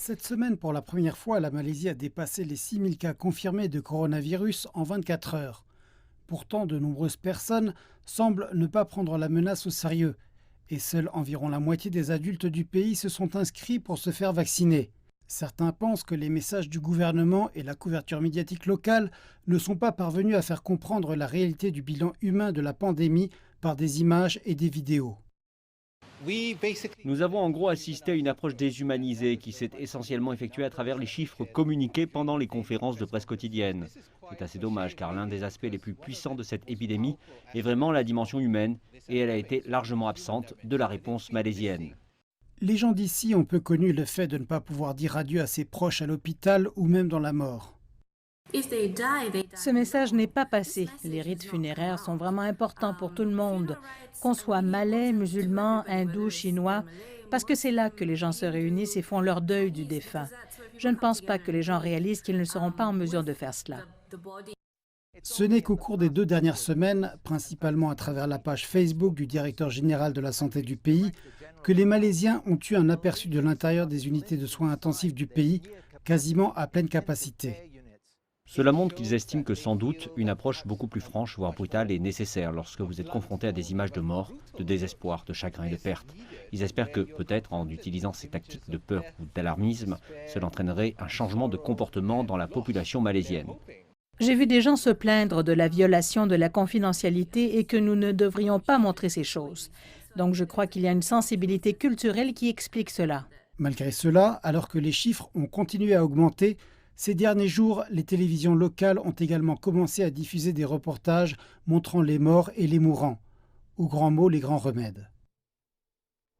Cette semaine, pour la première fois, la Malaisie a dépassé les 6000 cas confirmés de coronavirus en 24 heures. Pourtant, de nombreuses personnes semblent ne pas prendre la menace au sérieux. Et seuls environ la moitié des adultes du pays se sont inscrits pour se faire vacciner. Certains pensent que les messages du gouvernement et la couverture médiatique locale ne sont pas parvenus à faire comprendre la réalité du bilan humain de la pandémie par des images et des vidéos. Nous avons en gros assisté à une approche déshumanisée qui s'est essentiellement effectuée à travers les chiffres communiqués pendant les conférences de presse quotidiennes. C'est assez dommage car l'un des aspects les plus puissants de cette épidémie est vraiment la dimension humaine et elle a été largement absente de la réponse malaisienne. Les gens d'ici ont peu connu le fait de ne pas pouvoir dire adieu à ses proches à l'hôpital ou même dans la mort. Ce message n'est pas passé. Les rites funéraires sont vraiment importants pour tout le monde, qu'on soit malais, musulman, hindou, chinois, parce que c'est là que les gens se réunissent et font leur deuil du défunt. Je ne pense pas que les gens réalisent qu'ils ne seront pas en mesure de faire cela. Ce n'est qu'au cours des 2 dernières semaines, principalement à travers la page Facebook du directeur général de la santé du pays, que les Malaisiens ont eu un aperçu de l'intérieur des unités de soins intensifs du pays, quasiment à pleine capacité. Cela montre qu'ils estiment que sans doute une approche beaucoup plus franche, voire brutale, est nécessaire lorsque vous êtes confronté à des images de mort, de désespoir, de chagrin et de perte. Ils espèrent que, peut-être, en utilisant ces tactiques de peur ou d'alarmisme, cela entraînerait un changement de comportement dans la population malaisienne. J'ai vu des gens se plaindre de la violation de la confidentialité et que nous ne devrions pas montrer ces choses. Donc je crois qu'il y a une sensibilité culturelle qui explique cela. Malgré cela, alors que les chiffres ont continué à augmenter, ces derniers jours, les télévisions locales ont également commencé à diffuser des reportages montrant les morts et les mourants. Aux grands mots, les grands remèdes.